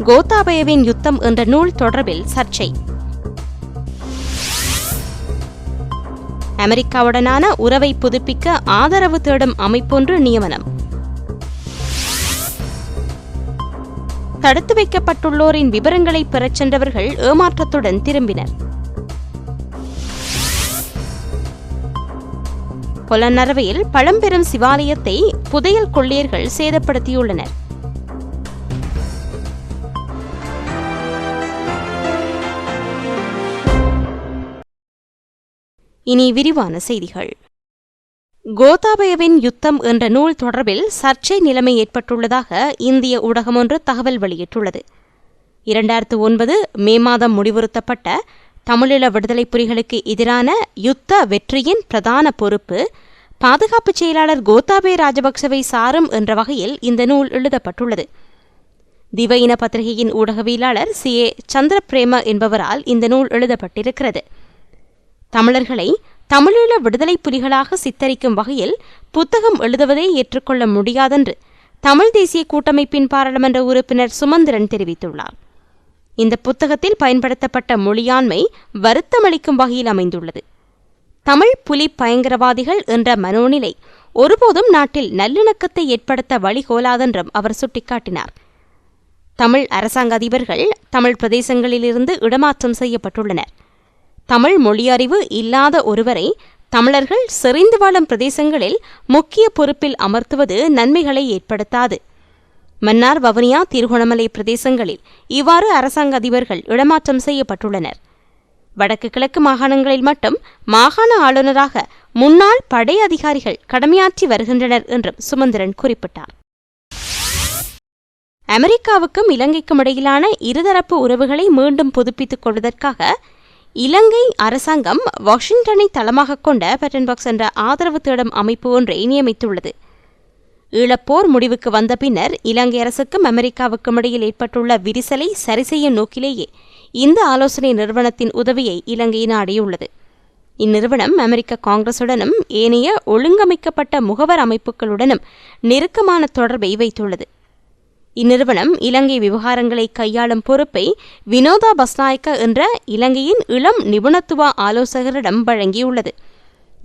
கோத்தாபயவின் யுத்தம் என்ற நூல் தொடர்பில் சர்ச்சை. அமெரிக்காவுடனான உறவை புதுப்பிக்க ஆதரவு தேடும் அமைப்பொன்று நியமனம். தடுத்து வைக்கப்பட்டுள்ளோரின் விவரங்களை பெறச் சென்றவர்கள் ஏமாற்றத்துடன் திரும்பினர். பொலன்னறுவையில் பழம்பெரும் சிவாலயத்தை புதையல் கொள்ளையர்கள் சேதப்படுத்தியுள்ளனர். இனி விரிவான செய்திகள். கோத்தாபயவின் யுத்தம் என்ற நூல் தொடர்பில் சர்ச்சை நிலைமை ஏற்பட்டுள்ளதாக இந்திய ஊடகம் ஒன்று தகவல் வெளியிட்டுள்ளது. 2009 மே மாதம் முடிவுறுத்தப்பட்ட தமிழீழ விடுதலை புலிகளுக்கு எதிரான யுத்த வெற்றியின் பிரதான பொறுப்பு பாதுகாப்பு செயலாளர் கோத்தாபய ராஜபக்சவை சாரும் என்ற வகையில் இந்த நூல் எழுதப்பட்டுள்ளது. திவையின பத்திரிகையின் ஊடகவியலாளர் CA சந்திரபிரேம என்பவரால் இந்த நூல் எழுதப்பட்டிருக்கிறது. தமிழர்களை தமிழீழ விடுதலை புலிகளாக சித்தரிக்கும் வகையில் புத்தகம் எழுதுவதை ஏற்றுக்கொள்ள முடியாதென்று தமிழ் தேசிய கூட்டமைப்பின் பாராளுமன்ற உறுப்பினர் சுமந்திரன் தெரிவித்துள்ளார். இந்த புத்தகத்தில் பயன்படுத்தப்பட்ட மொழியாண்மை வருத்தமளிக்கும் வகையில் அமைந்துள்ளது. தமிழ் புலி பயங்கரவாதிகள் என்ற மனோநிலை ஒருபோதும் நாட்டில் நல்லிணக்கத்தை ஏற்படுத்த வழிகோலாதென்றும் அவர் சுட்டிக்காட்டினார். தமிழ் அரசாங்க அதிபர்கள் தமிழ் பிரதேசங்களிலிருந்து இடமாற்றம் செய்யப்பட்டுள்ளனர். தமிழ் மொழியறிவு இல்லாத ஒருவரை தமிழர்கள் செறிந்து வாழும் பிரதேசங்களில் முக்கிய பொறுப்பில் அமர்த்துவது நன்மைகளை ஏற்படுத்தாது. மன்னார், வவுனியா, திருகோணமலை பிரதேசங்களில் இவ்வாறு அரசாங்க அதிபர்கள் இடமாற்றம் செய்யப்பட்டுள்ளனர். வடக்கு கிழக்கு மாகாணங்களில் மட்டும் மாகாண ஆளுநராக முன்னாள் படை அதிகாரிகள் கடமையாற்றி வருகின்றனர் என்றும் சுமந்திரன் குறிப்பிட்டார். அமெரிக்காவுக்கும் இலங்கைக்கும் இடையிலான இருதரப்பு உறவுகளை மீண்டும் புதுப்பித்துக் கொள்வதற்காக இலங்கை அரசாங்கம் வாஷிங்டனை தளமாக கொண்ட பெட்டன்பாக்ஸ் என்ற ஆதரவு தேடும் அமைப்பு ஒன்றை நியமித்துள்ளது. ஈழப்போர் முடிவுக்கு வந்த பின்னர் இலங்கை அரசுக்கும் அமெரிக்காவுக்கும் இடையில் ஏற்பட்டுள்ள விரிசலை சரிசெய்யும் நோக்கிலேயே இந்த ஆலோசனை நிறுவனத்தின் உதவியை இலங்கை நாடியுள்ளது. இந்நிறுவனம் அமெரிக்க காங்கிரசுடனும் ஏனைய ஒழுங்கமைக்கப்பட்ட முகவர் அமைப்புகளுடனும் நெருக்கமான தொடர்பை வைத்துள்ளது. இந்நிறுவனம் இலங்கை விவகாரங்களை கையாளும் பொறுப்பை வினோதா பஸ்நாயக்க என்ற இலங்கையின் இளம் நிபுணத்துவ ஆலோசகரிடம் வழங்கியுள்ளது.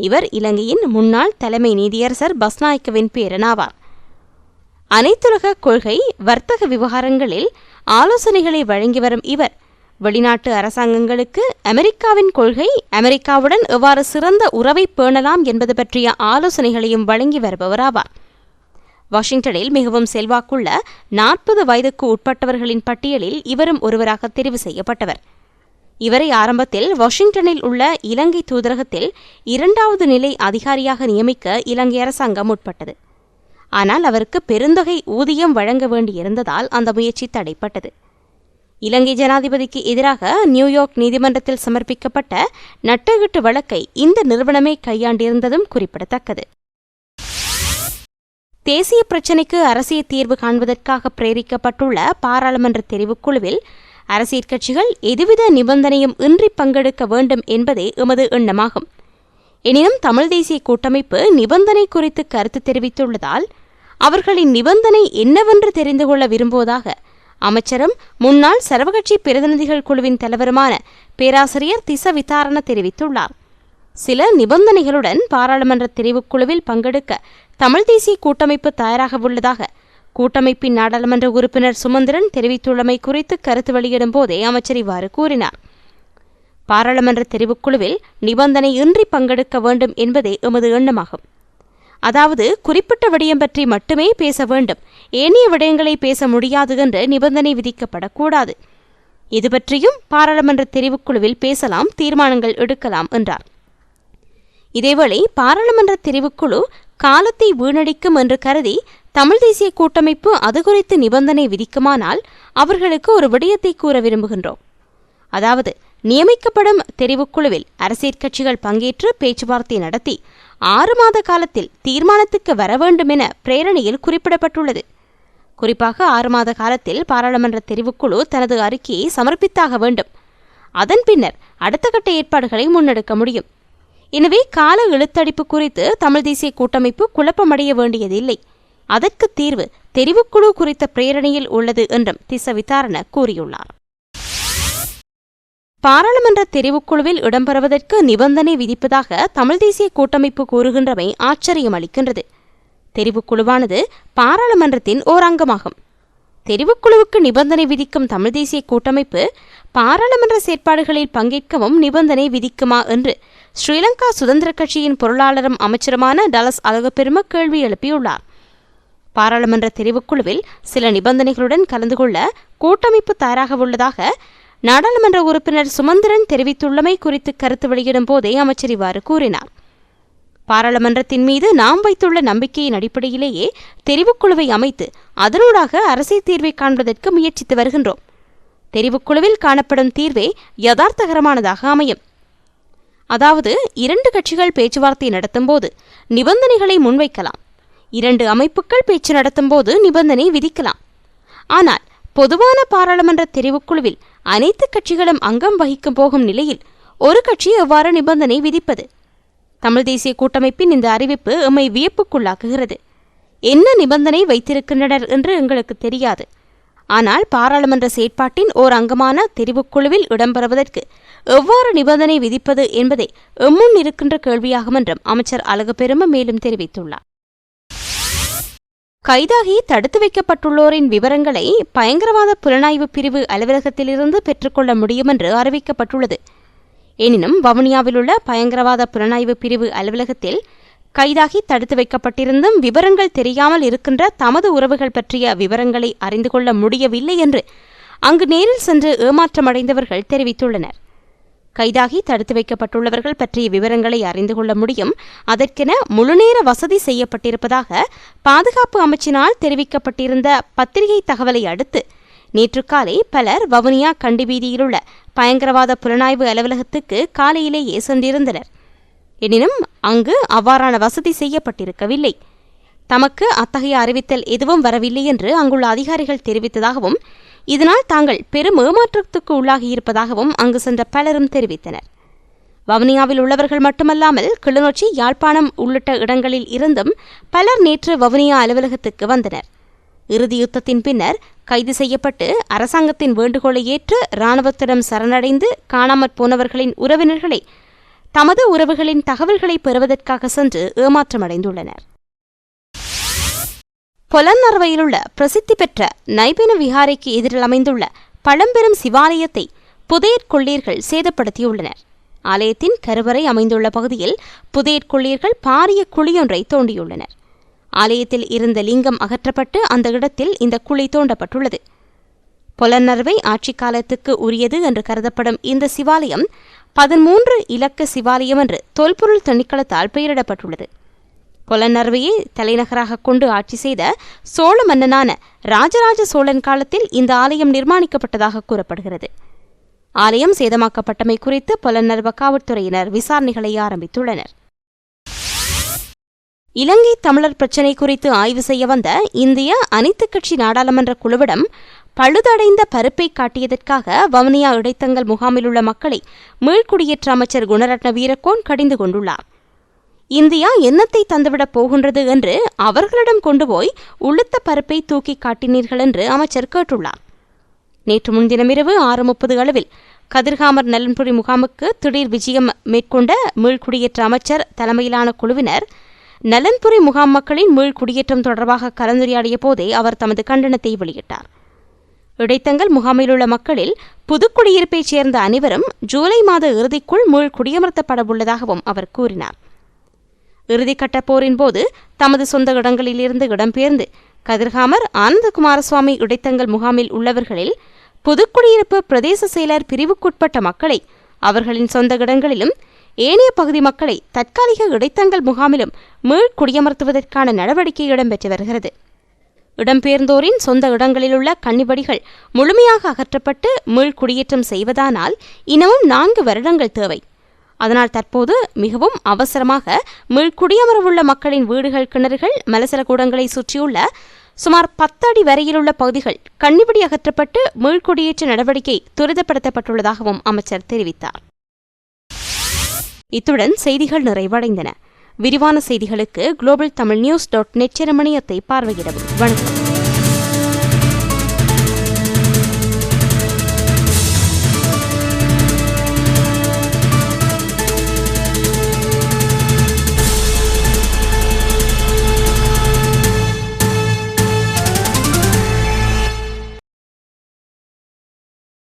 இவர் இலங்கையின் முன்னாள் தலைமை நீதியரசர் பஸ்நாயக்கவின் பேரனாவார். அனைத்துலக கொள்கை, வர்த்தக விவகாரங்களில் ஆலோசனைகளை வழங்கி வரும் இவர் வெளிநாட்டு அரசாங்கங்களுக்கு அமெரிக்காவின் கொள்கை, அமெரிக்காவுடன் எவ்வாறு சிறந்த உறவை பேணலாம் என்பது பற்றிய ஆலோசனைகளையும் வழங்கி வருபவராவார். வாஷிங்டனில் மிகவும் செல்வாக்குள்ள 40 வயதுக்கு உட்பட்டவர்களின் பட்டியலில் இவரும் ஒருவராக தெரிவு செய்யப்பட்டவர். இவரை ஆரம்பத்தில் வாஷிங்டனில் உள்ள இலங்கை தூதரகத்தில் 2வது நிலை அதிகாரியாக நியமிக்க இலங்கை அரசாங்கம் முற்பட்டது. ஆனால் அவருக்கு பெருந்தொகை ஊதியம் வழங்க வேண்டியிருந்ததால் அந்த முயற்சி தடைப்பட்டது. இலங்கை ஜனாதிபதிக்கு எதிராக நியூயார்க் நீதிமன்றத்தில் சமர்ப்பிக்கப்பட்ட நட்டகீட்டு வழக்கை இந்த நிறுவனமே கையாண்டிருந்ததும் குறிப்பிடத்தக்கது. தேசிய பிரச்சினைக்கு அரசியல் தீர்வு காண்பதற்காக பிரேரிக்கப்பட்டுள்ள பாராளுமன்ற தெரிவுக்குழுவில் அரசியல் கட்சிகள் எதுவித நிபந்தனையும் இன்றி பங்கெடுக்க வேண்டும் என்பதே எமது எண்ணமாகும். எனினும் தமிழ் தேசிய கூட்டமைப்பு நிபந்தனை குறித்து கருத்து தெரிவித்துள்ளதால் அவர்களின் நிபந்தனை என்னவென்று தெரிந்து கொள்ள விரும்புவதாக அமைச்சரும் முன்னாள் சர்வகட்சி பிரதிநிதிகள் குழுவின் தலைவருமான பேராசிரியர் திச விதாரண தெரிவித்துள்ளார். சில நிபந்தனைகளுடன் பாராளுமன்ற தெரிவுக்குழுவில் பங்கெடுக்க தமிழ் தேசிய கூட்டமைப்பு தயாராக உள்ளதாக கூட்டமைப்பின் நாடாளுமன்ற உறுப்பினர் சுமந்திரன் தெரிவித்துள்ளமை குறித்து கருத்து வெளியிடும் போதே அமைச்சர் இவ்வாறு கூறினார். பாராளுமன்ற தெரிவுக்குழுவில் நிபந்தனை இன்றி பங்கெடுக்க வேண்டும் என்பதே எமது எண்ணமாகும். அதாவது குறிப்பிட்ட விடயம் பற்றி மட்டுமே பேச வேண்டும், ஏனைய விடயங்களை பேச முடியாது என்று நிபந்தனை விதிக்கப்படக்கூடாது. இது பற்றியும் பாராளுமன்ற தெரிவுக்குழுவில் பேசலாம், தீர்மானங்கள் எடுக்கலாம் என்றார். இதேவேளை பாராளுமன்ற தெரிவுக்குழு காலத்தை வீணடிக்கும் என்று கருதி தமிழ் தேசிய கூட்டமைப்பு அது குறித்து நிபந்தனை விதிக்குமானால் அவர்களுக்கு ஒரு விடயத்தை கூற விரும்புகின்றோம். அதாவது நியமிக்கப்படும் தெரிவுக்குழுவில் அரசியல் கட்சிகள் பங்கேற்று பேச்சுவார்த்தை நடத்தி 6 மாத காலத்தில் தீர்மானத்துக்கு வர வேண்டும் என பிரேரணையில் குறிப்பிடப்பட்டுள்ளது. குறிப்பாக 6 மாத காலத்தில் பாராளுமன்ற தெரிவுக்குழு தனது அறிக்கையை சமர்ப்பித்தாக வேண்டும். அதன் பின்னர் அடுத்த கட்ட ஏற்பாடுகளை முன்னெடுக்க முடியும். எனவே கால இழுத்தடிப்பு குறித்து தமிழ் தேசிய கூட்டமைப்பு குழப்பமடைய வேண்டியதில்லை. அதற்கு தீர்வு தெரிவுக்குழு குறித்த பிரேரணையில் உள்ளது என்றும் திஸ்ஸ விதாரண கூறியுள்ளார். பாராளுமன்ற தெரிவுக்குழுவில் இடம்பெறுவதற்கு நிபந்தனை விதிப்பதாக தமிழ் தேசிய கூட்டமைப்பு கூறுகின்றமை ஆச்சரியம் அளிக்கின்றது. தெரிவுக்குழுவானது பாராளுமன்றத்தின் ஓர் அங்கமாகும். தெரிவுக்குழுவுக்கு நிபந்தனை விதிக்கும் தமிழ் தேசிய கூட்டமைப்பு பாராளுமன்ற செயற்பாடுகளில் பங்கேற்கவும் நிபந்தனை விதிக்குமா என்று ஸ்ரீலங்கா சுதந்திர கட்சியின் பொருளாளரும் அமைச்சருமான டலஸ் அழகப்பெரும கேள்வி எழுப்பியுள்ளார். பாராளுமன்ற தெரிவுக்குழுவில் சில நிபந்தனைகளுடன் கலந்து கொள்ள கூட்டமைப்பு தயாராக உள்ளதாக நாடாளுமன்ற உறுப்பினர் சுமந்திரன் தெரிவித்துள்ளமை குறித்து கருத்து வெளியிடும் போதே அமைச்சர் இவ்வாறு கூறினார். பாராளுமன்றத்தின் மீது நாம் வைத்துள்ள நம்பிக்கையின் அடிப்படையிலேயே தெரிவுக்குழுவை அமைத்து அதனூடாக அரசியல் தீர்வை காண்பதற்கு முயற்சித்து வருகின்றோம். தெரிவுக்குழுவில் காணப்படும் தீர்வே யதார்த்தகரமானதாக அமையும். அதாவது 2 கட்சிகள் பேச்சுவார்த்தை நடத்தும்போது நிபந்தனைகளை முன்வைக்கலாம், 2 அமைப்புகள் பேச்சு நடத்தும்போது நிபந்தனை விதிக்கலாம். ஆனால் பொதுவான பாராளுமன்ற தெரிவுக்குழுவில் அனைத்து கட்சிகளும் அங்கம் வகிக்கும் போகும் நிலையில் ஒரு கட்சி எவ்வாறு நிபந்தனை விதிப்பது? தமிழ் தேசிய கூட்டமைப்பின் இந்த அறிவிப்பு எம்மை வியப்புக்குள்ளாக்குகிறது. என்ன நிபந்தனை வைத்திருக்கின்றனர் என்று எங்களுக்கு தெரியாது. ஆனால் பாராளுமன்ற செயற்பாட்டின் ஓர் அங்கமான தெரிவுக்குழுவில் இடம்பெறுவதற்கு எவ்வாறு நிபந்தனை விதிப்பது என்பதே எம்முன் இருக்கின்ற கேள்வியாகும் என்றும் அமைச்சர் அழகப்பெரும மேலும் தெரிவித்துள்ளார். கைதாகி தடுத்து வைக்கப்பட்டுள்ளோரின் விவரங்களை பயங்கரவாத புலனாய்வு பிரிவு அலுவலகத்திலிருந்து பெற்றுக்கொள்ள முடியும் என்று அறிவிக்கப்பட்டுள்ளது. எனினும் வவுனியாவில் உள்ள பயங்கரவாத புலனாய்வு பிரிவு அலுவலகத்தில் கைதாகி தடுத்து வைக்கப்பட்டிருந்தும் விவரங்கள் தெரியாமல் இருக்கின்ற தமது உறவுகள் பற்றிய விவரங்களை அறிந்து கொள்ள முடியவில்லை என்று அங்கு நேரில் சென்று ஏமாற்றமடைந்தவர்கள் தெரிவித்துள்ளனர். கைதாகி தடுத்து வைக்கப்பட்டுள்ளவர்கள் பற்றிய விவரங்களை அறிந்து கொள்ள முடியும், அதற்கென முழுநேர வசதி செய்யப்பட்டிருப்பதாக பாதுகாப்பு அமைச்சினால் தெரிவிக்கப்பட்டிருந்த பத்திரிகை தகவலை அடுத்து நேற்று காலை பலர் வவுனியா கண்டிவீதியிலுள்ள பயங்கரவாத புலனாய்வு அலுவலகத்துக்கு காலையிலேயே சென்றிருந்தனர். எனினும் அங்கு அவ்வாறான வசதி செய்யப்பட்டிருக்கவில்லை. தமக்கு அத்தகைய அறிவித்தல் எதுவும் வரவில்லை என்று அங்குள்ள அதிகாரிகள் தெரிவித்ததாகவும் இதனால் தாங்கள் பெரும் ஏமாற்றத்துக்கு உள்ளாகியிருப்பதாகவும் அங்கு சென்ற பலரும் தெரிவித்தனர். வவுனியாவில் உள்ளவர்கள் மட்டுமல்லாமல் கிளிநொச்சி, யாழ்ப்பாணம் உள்ளிட்ட இடங்களில் இருந்தும் பலர் நேற்று வவுனியா அலுவலகத்துக்கு வந்தனர். இறுதி யுத்தத்தின் பின்னர் கைது செய்யப்பட்டு அரசாங்கத்தின் வேண்டுகோளை ஏற்று இராணுவத்திடம் சரணடைந்து காணாமற் போனவர்களின் உறவினர்களை தமது உறவுகளின் தகவல்களை பெறுவதற்காக சென்று ஏமாற்றமடைந்துள்ளனர். பொலன்னறுவையிலுள்ள பிரசித்தி பெற்ற நைபென விஹாரைக்கு எதிரில் அமைந்துள்ள பழம்பெரும் சிவாலயத்தை புதையற் கொள்ளையர்கள் சேதப்படுத்தியுள்ளனர். ஆலயத்தின் கருவறை அமைந்துள்ள பகுதியில் புதையற் கொள்ளையர்கள் பாரிய குழியொன்றை தோண்டியுள்ளனர். ஆலயத்தில் இருந்த லிங்கம் அகற்றப்பட்டு அந்த இடத்தில் இந்த குழி தோண்டப்பட்டுள்ளது. பொலன்னறுவை ஆட்சி காலத்துக்கு உரியது என்று கருதப்படும் இந்த சிவாலயம் 13 இலக்க சிவாலயம் என்று தொல்பொருள் திணைக்களத்தால் பெயரிடப்பட்டுள்ளது. பொலன்னறுவையை தலைநகராக கொண்டு ஆட்சி செய்த சோழ மன்னனான ராஜராஜ சோழன் காலத்தில் இந்த ஆலயம் நிர்மாணிக்கப்பட்டதாக கூறப்படுகிறது. ஆலயம் சேதமாக்கப்பட்டமை குறித்து பொலன்னறுவ காவல்துறையினர் விசாரணைகளை ஆரம்பித்துள்ளனர். இலங்கை தமிழர் பிரச்சினை குறித்து ஆய்வு செய்ய வந்த இந்திய அனைத்துக் கட்சி நாடாளுமன்ற குழுவிடம் பழுதடைந்த பருப்பை காட்டியதற்காக வவுனியா இடைத்தங்கல் முகாமில் உள்ள மக்களை மீள்குடியேற்ற அமைச்சர் குணரட்ன வீரக்கோன் கடிந்து கொண்டுள்ளார். இந்தியா என்னத்தை தந்துவிடப் போகின்றது என்று அவர்களிடம் கொண்டு போய் உளுத்த பருப்பை தூக்கி காட்டினீர்கள் என்று அமைச்சர் கேட்டுள்ளார். நேற்று முன்தினமிரவு 6:30 அளவில் கதிர்காமர் நலன்புரி முகாமுக்கு திடீர் விஜயம் மேற்கொண்ட மீள்குடியேற்ற அமைச்சர் தலைமையிலான குழுவினர் நலன்புரி முகாம் மக்களின் மீள்குடியேற்றம் தொடர்பாக கலந்துரையாடிய போதே அவர் தமது கண்டனத்தை வெளியிட்டார். இடைத்தங்கல் முகாமில் உள்ள மக்களில் புதுக்குடியிருப்பைச் சேர்ந்த அனைவரும் ஜூலை மாத இறுதிக்குள் மீள்குடியமர்த்தப்படவுள்ளதாகவும் அவர் கூறினார். இறுதிக்கட்ட போரின் போது தமது சொந்த இடங்களிலிருந்து இடம்பெயர்ந்து கதிர்காமர் ஆனந்தகுமாரசுவாமி இடைத்தங்கல் முகாமில் உள்ளவர்களில் புதுக்குடியிருப்பு பிரதேச செயலர் பிரிவுக்குட்பட்ட மக்களை அவர்களின் சொந்த இடங்களிலும் ஏனைய பகுதி மக்களை தற்காலிக இடைத்தங்கல் முகாமிலும் மீள்குடியமர்த்துவதற்கான நடவடிக்கை இடம்பெற்று வருகிறது. இடம்பெயர்ந்தோரின் சொந்த இடங்களிலுள்ள கன்னிபடிகள் முழுமையாக அகற்றப்பட்டு மீள்குடியேற்றம் செய்வதானால் இன்னமும் 4 வருடங்கள் தேவை. அதனால் தற்போது மிகவும் அவசரமாக மீள்குடியமரவுள்ள மக்களின் வீடுகள், கிணறுகள், மலசல கூடங்களை சுற்றியுள்ள சுமார் 10 அடி வரையிலுள்ள பகுதிகள் கன்னிபடி அகற்றப்பட்டு மீள்குடியேற்ற நடவடிக்கை துரிதப்படுத்தப்பட்டுள்ளதாகவும் அமைச்சர் தெரிவித்தார். இத்துடன் செய்திகள் நிறைவடைந்தன. விரிவான செய்திகளுக்கு global tamil news.net பார்வையிடவும். வணக்கம்.